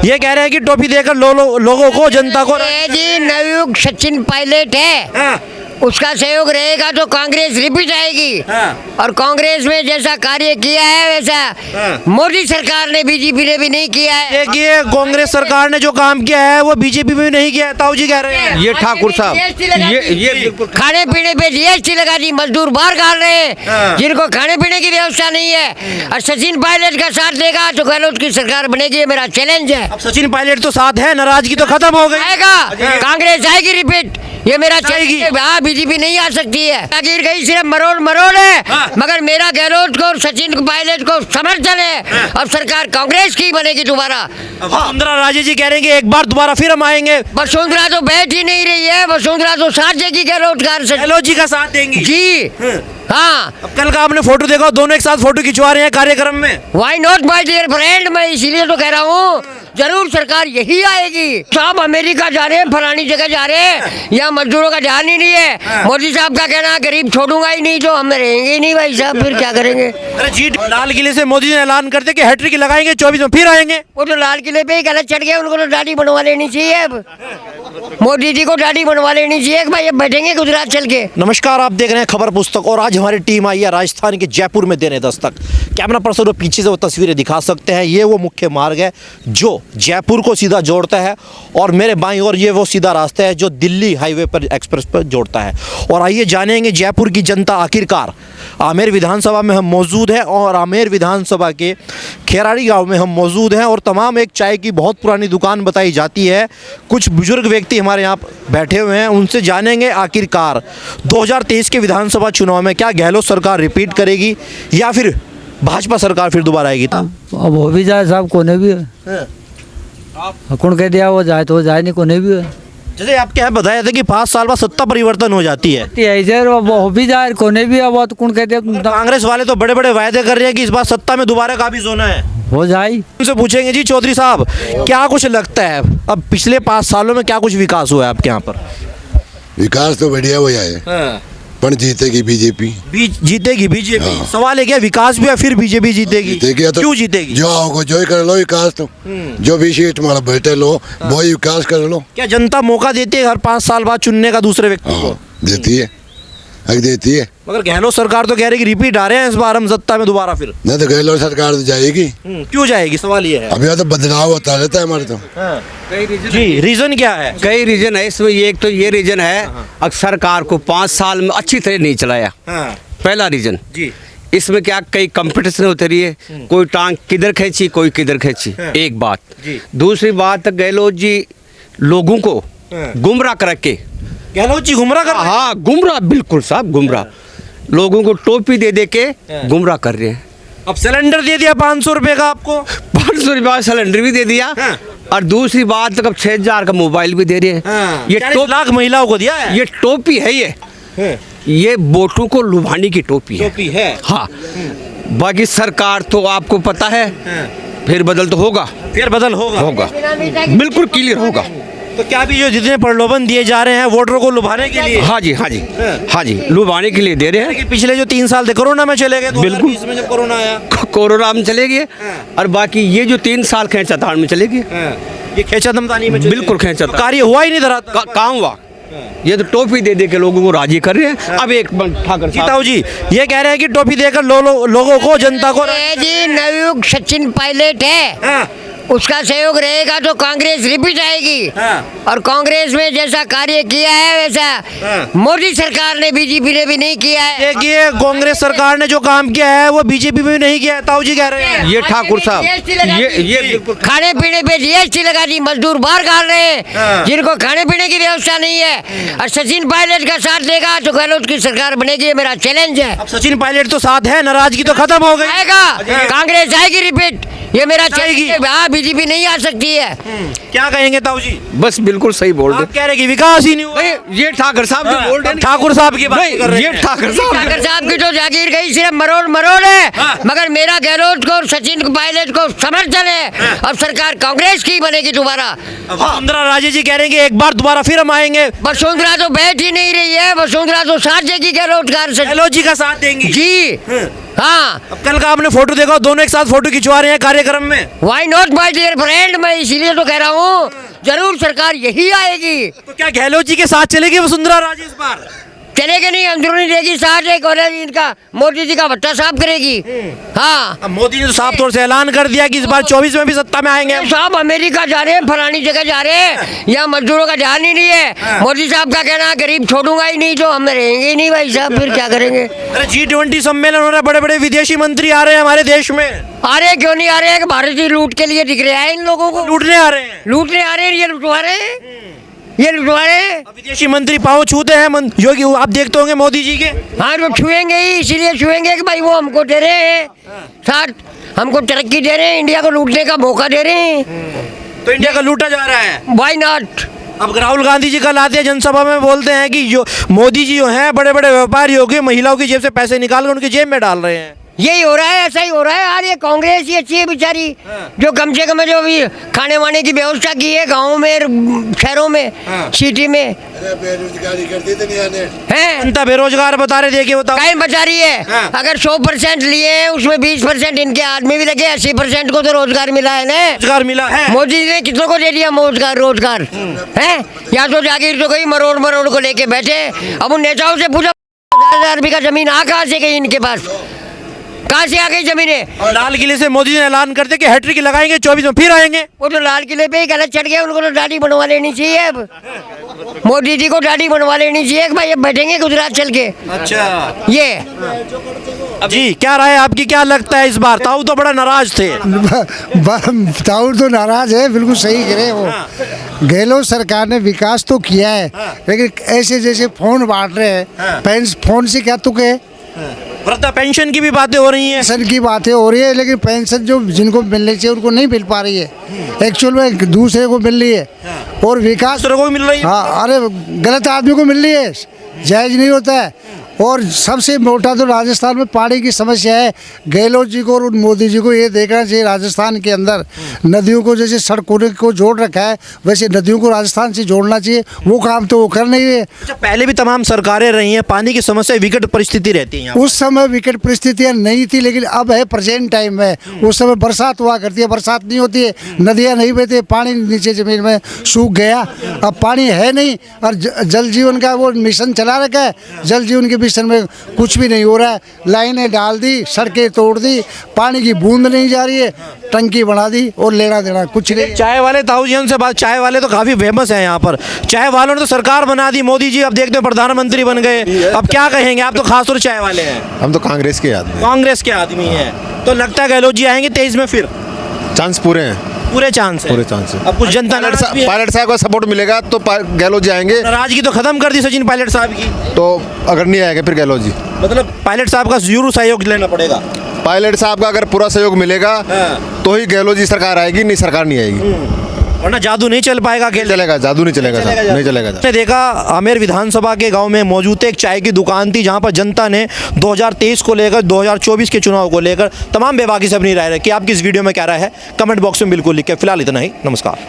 ये कह रहे हैं कि टोपी देकर लोगों को, जनता को ये जी नवयुग सचिन पायलट है। हाँ। उसका सहयोग रहेगा तो कांग्रेस रिपीट आएगी। हाँ। और कांग्रेस में जैसा कार्य किया है वैसा मोदी सरकार ने, बीजेपी ने भी नहीं किया है। देखिए कांग्रेस सरकार ने जो काम किया है वो बीजेपी में भी नहीं किया है। ताऊ जी कह रहे हैं। ये ठाकुर साहब ये बिल्कुल खाने पीने पे जीएसटी लगा दी, मजदूर बाहर गाल रहे हैं जिनको खाने पीने की व्यवस्था नहीं है। और सचिन पायलट का साथ देगा तो गहलोत की सरकार बनेगी, ये मेरा चैलेंज है। अब सचिन पायलट तो साथ है, नाराजगी तो खत्म हो गई। आएगा कांग्रेस आएगी रिपीट, ये मेरा चैलेंज है। हाँ, बीजेपी नहीं आ सकती है। जागीर गई सिर्फ मरोड़ है, मगर मेरा गहलोत को और सचिन पायलट को समर्थन है। अब सरकार कांग्रेस की बनेगी दोबारा। वसुंधरा राजे जी कह रहे हैं कि एक बार दोबारा फिर हम आएंगे। वसुंधरा तो बैठ ही नहीं रही है, वसुंधरा तो साथ देगी गहलोत का। गहलोत जी का साथ देंगी जी हाँ। अब कल का आपने फोटो देखा, दोनों एक साथ फोटो खिंचवा रहे हैं कार्यक्रम में। Why not my dear friend, मैं इसीलिए तो कह रहा हूँ जरूर सरकार यही आएगी। सब अमेरिका जा रहे हैं, फलानी जगह जा रहे हैं, यहाँ मजदूरों का ध्यान ही नहीं है। मोदी साहब का कहना गरीब छोड़ूंगा ही नहीं, तो हम रहेंगे ही नहीं भाई साहब, फिर क्या करेंगे। अरे जी, लाल किले से मोदी जी ने ऐलान करते कि हैट्रिक लगाएंगे 24 में, फिर आएंगे। वो तो लाल किले पे ही गलत चढ़ गए, उनको तो दाढ़ी बनवा लेनी चाहिए। अब मोदी जी को दाढ़ी बनवा लेनी चाहिए भाई, अब बैठेंगे गुजरात चल के। नमस्कार, आप देख रहे हैं खबर पुस्तक और आज हमारी टीम आई है राजस्थान के जयपुर में देने दस्तक। कैमरा पर्सन वो पीछे से वो तस्वीरें दिखा सकते हैं। ये वो मुख्य मार्ग है जो जयपुर को सीधा जोड़ता है और मेरे बाईं ओर ये वो सीधा रास्ता है जो दिल्ली हाईवे पर एक्सप्रेस पर जोड़ता है। और आइए जानेंगे जयपुर की जनता आखिरकार। आमेर विधानसभा में हम मौजूद हैं और आमेर विधानसभा के खेराड़ी गांव में हम मौजूद हैं और तमाम एक चाय की बहुत पुरानी दुकान बताई जाती है। कुछ बुजुर्ग व्यक्ति हमारे यहाँ बैठे हुए हैं, उनसे जानेंगे आखिरकार 2023 के विधानसभा चुनाव में क्या गहलोत सरकार रिपीट करेगी या फिर भाजपा सरकार फिर दोबारा आएगी। अब हो भी जाए साहब, कोने भी है कौन कह दिया वो जाए तो जाए, नहीं कोने भी है। जैसे आपके यहाँ बताया था कि 5 साल बाद सत्ता परिवर्तन हो जाती है, वो हो भी जाए कोने भी है, वो तो कौन कह दिया। कांग्रेस वाले तो बड़े बड़े वायदे कर रहे हैं कि इस बार सत्ता में दोबारा काबिज होना है, हो जाए। उनसे पूछेंगे जी चौधरी साहब क्या कुछ लगता है अब पिछले 5 सालों में क्या कुछ विकास हुआ है आपके यहाँ पर। विकास तो बढ़िया हुआ है पर जीतेगी बीजेपी। जीतेगी बीजेपी। हाँ। सवाल है क्या विकास भी है फिर बीजेपी जीतेगी? तो क्यों जीतेगी? जो आओगे जो ही कर लो विकास, तो जो भी सीट तुम्हारा बैठे लो वो ही विकास कर लो। क्या जनता मौका देती है हर 5 साल बाद चुनने का दूसरे व्यक्ति को? देती है, देती है। मगर गहलोत सरकार तो कह रही कि रिपीट आ रहे हैं इस बार हम सत्ता में दोबारा फिर। नहीं तो गहलोत सरकार तो जाएगी। क्यों जाएगी सवाल ये है। अभी तो बदलाव होता रहता है हमारे तो। जी रीजन क्या है? कई रीजन है इसमें। एक तो ये रीजन है सरकार को 5 साल में अच्छी तरह नहीं चलाया, पहला रीजन जी। इसमें क्या कई कंपटीशन होते रही है, कोई टांग किधर खींची कोई किधर खींची, एक बात। दूसरी बात गहलोत जी लोगों को गुमराह करके, गहलोत जी गुमराह कर, हाँ गुमराह, बिल्कुल साहब गुमराह, लोगों को टोपी दे दे के गुमराह कर रहे हैं। अब सिलेंडर दे दिया 500 रुपए का आपको, 500 रुपये सिलेंडर भी दे दिया। और दूसरी बात तक 6000 का मोबाइल भी दे रहे हैं। ये 40 लाख महिलाओं को दिया है। ये टोपी है, ये वोटों को लुभाने की टोपी है। हाँ, बाकी सरकार तो आपको पता है फिर बदल तो होगा, फिर बदल होगा बिल्कुल क्लियर होगा। तो क्या भी जो जितने प्रलोभन दिए जा रहे हैं वोटरों को लुभाने के लिए? हाँ जी, हाँ जी, हाँ जी, लुभाने के लिए दे रहे हैं। पिछले जो 3 साल थे कोरोना में चले गए, बिल्कुल इसमें जब कोरोना आया कोरोना में चले गए। और बाकी ये जो 3 साल खींचातान में चले गए, ये खींचातानी में बिल्कुल खींचा, कार्य हुआ ही नहीं था, काम हुआ। ये तो टोपी दे दे के लोगों को राजी कर रहे हैं। अब एक ठाकर साहब जी ये कह रहे हैं कि टोपी देकर लोगों को, जनता को। ये जी नवयुग सचिन पायलट है, उसका सहयोग रहेगा तो कांग्रेस रिपीट आएगी। और कांग्रेस में जैसा कार्य किया है वैसा मोदी सरकार ने, बीजेपी ने भी नहीं किया है। देखिए कांग्रेस सरकार ने जो काम किया है वो बीजेपी में भी नहीं किया है। ताऊ जी कह रहे हैं। ये ठाकुर साहब ये बिल्कुल खाने पीने पे जीएसटी लगा दी, मजदूर बाहर गाल रहे हैं जिनको खाने पीने की व्यवस्था नहीं है। और सचिन पायलट का साथ देगा तो गहलोत की सरकार बनेगी, ये मेरा चैलेंज है। अब सचिन पायलट तो साथ है, नाराजगी तो खत्म हो गई। आएगा कांग्रेस आएगी रिपीट, ये मेरा चैलेंज है। हाँ, बीजेपी नहीं आ सकती है। क्या कहेंगे ताऊ जी? बस बिल्कुल सही बोल रहे। आप कह रहे कि विकास ही नहीं हुआ। ये ठाकर साहब जो बोल रहे हैं, ठाकुर साहब की बात कर रहे ये हैं। ठाकर साहब की तो जागीर गई सिर्फ मरोड़ है, मगर मेरा गहलोत को और सचिन पायलट को समर्थन है। अब सरकार कांग्रेस की बनेगी दोबारा। वसुंधरा राजे जी कह रहे हैं कि एक बार दोबारा फिर हम आएंगे। वसुंधरा तो बैठ ही नहीं रही है, वसुंधरा तो साथ देगी गहलोत जी का साथ देंगी। जी हाँ, अब कल का आपने फोटो देखा, दोनों एक साथ फोटो खिंचवा रहे हैं कार्यक्रम में। Why not my dear friend, मैं इसीलिए तो कह रहा हूँ जरूर सरकार यही आएगी। तो क्या गहलोत जी के साथ चलेगी वसुंधरा राजे इस बार? चलेगी नहीं, अंदरूनी देगी साथ एक, और इनका मोदी जी का भट्टा साफ करेगी। हाँ, अब मोदी ने तो साफ तौर से ऐलान कर दिया कि इस बार 24 में भी सत्ता में आएंगे हम। साहब अमेरिका जा रहे हैं, फलानी जगह जा रहे हैं, यहाँ मजदूरों का ध्यान ही नहीं है। मोदी साहब का कहना है गरीब छोड़ूंगा ही नहीं, तो हम रहेंगे ही नहीं भाई साहब, फिर क्या करेंगे। अरे G20 सम्मेलन हो रहा है, बड़े बड़े विदेशी मंत्री आ रहे हैं हमारे देश में। आ रहे क्यों नहीं आ रहे हैं? भारतीय लूट के लिए दिख रहे हैं इन लोगों को, लूटने आ रहे हैं। लूटने आ रहे हैं, ये लुटवा रहे हैं, ये लुटवा रहे हैं। अब विदेशी मंत्री पाँव छूते हैं योगी, आप देखते होंगे मोदी जी के। हाँ, तो छुएंगे ही, इसीलिए छुएंगे कि भाई वो हमको दे रहे हैं साथ, हमको तरक्की दे रहे हैं, इंडिया को लूटने का मौका दे रहे हैं। तो इंडिया का लूटा जा रहा है। Why not? अब राहुल गांधी जी कल आते हैं जनसभा में, बोलते हैं कि जो मोदी जी जो हैं बड़े बड़े व्यापारी हो गए, महिलाओं की जेब से पैसे निकाल कर उनकी जेब में डाल रहे हैं। यही हो रहा है, ऐसा ही हो रहा है यार। ये कांग्रेस ही अच्छी है बेचारी, जो कम से कम जो भी खाने वाने की व्यवस्था की है गाँव में, शहरों में, सिटी में बेरोजगारी करती तो नहीं आने है। जनता बेरोजगार बता रहे, देखिए बताओ कहीं बचा रही है। हाँ। अगर 100% लिए हैं, उसमें 20% इनके आदमी भी लगे, 80% को तो रोजगार मिला है ना। रोजगार मिला है। मोदी जी ने कितनों को दे दिया रोजगार है? या तो जागीर तो गई, मरोड़ मरोड़ को लेके बैठे। अब उन नेताओं से पूछा 10,000 बीघा जमीन कहाँ से गई इनके पास, कहाँ से आ गई जमीनें? और लाल किले से मोदी जी ने ऐलान करते कि हैट्रिक लगाएंगे, 24 में फिर आएंगे। वो तो लाल किले पे ही गलत चढ़ गए, उनको तो दाढ़ी बनवा लेनी चाहिए। अब मोदी जी को दाढ़ी बनवा लेनी चाहिए कि भाई अब बैठेंगे गुजरात चल के। अच्छा, ये जी क्या राय है आपकी, क्या लगता है इस बार? ताऊ तो बड़ा नाराज थे। ताउर तो नाराज है, बिल्कुल सही कह रहे हैं वो। गहलोत सरकार ने विकास तो किया है, लेकिन ऐसे जैसे फोन बांट रहे हैं, फोन से क्या तुके? वृद्धा पेंशन की भी बातें हो रही हैं। पेंशन की बातें हो रही है, लेकिन पेंशन जो जिनको मिलनी चाहिए उनको नहीं मिल पा रही है। एक्चुअल में दूसरे को मिल रही है, और विकास दूसरों को भी मिल रही है। हाँ, अरे गलत आदमी को मिल रही है, जायज नहीं होता है। और सबसे मोटा तो राजस्थान में पानी की समस्या है। गहलोत जी को और मोदी जी को ये देखना चाहिए, राजस्थान के अंदर नदियों को जैसे सड़कों को जोड़ रखा है, वैसे नदियों को राजस्थान से जोड़ना चाहिए। वो काम तो वो कर नहीं रहे। अच्छा, पहले भी तमाम सरकारें रही हैं, पानी की समस्या विकट परिस्थिति रहती है यहाँ। उस समय विकट परिस्थितियाँ नहीं थी, लेकिन अब है प्रेजेंट टाइम में। उस समय बरसात हुआ करती है, बरसात नहीं होती है, नदियाँ नहीं बहती, पानी नीचे ज़मीन में सूख गया। अब पानी है नहीं, और जल जीवन का वो मिशन चला रखा है, जल जीवन के मिशन में कुछ भी नहीं हो रहा है। लाइनें डाल दी, सड़कें तोड़ दी, पानी की बूंद नहीं जा रही है, टंकी बना दी, और लेना देना कुछ नहीं। चाय वाले ताऊ जी से बात, चाय वाले तो काफी फेमस हैं यहाँ पर। चाय वालों ने तो सरकार बना दी, मोदी जी अब देखते हो प्रधानमंत्री बन गए। अब क्या कहेंगे आप? तो खासतौर चाय वाले हैं। हम तो कांग्रेस के आदमी, कांग्रेस के आदमी हैं, तो लगता है गहलोत जी आएंगे 23 में फिर? चांस पूरे हैं, पूरे चांस है। पूरे चांस है। अब कुछ जनता पायलट साहब का सपोर्ट मिलेगा तो गहलोत जी आएंगे। नाराजगी तो खत्म कर दी सचिन पायलट साहब की, तो अगर नहीं आएंगे फिर गहलोत जी। मतलब पायलट साहब का जरूर सहयोग लेना पड़ेगा। पायलट साहब का अगर पूरा सहयोग मिलेगा तो ही गहलोत जी सरकार आएगी, नहीं सरकार नहीं आएगी। वरना जादू नहीं चल पाएगा। खेल चलेगा, जादू नहीं चलेगा, नहीं चलेगा। आपने देखा आमेर विधानसभा के गांव में मौजूद एक चाय की दुकान थी, जहां पर जनता ने 2023 को लेकर 2024 के चुनाव को लेकर तमाम बेबाकी से अपनी राय रखी। आपकी इस वीडियो में क्या राय है, कमेंट बॉक्स में बिल्कुल लिख के। फिलहाल इतना ही, नमस्कार।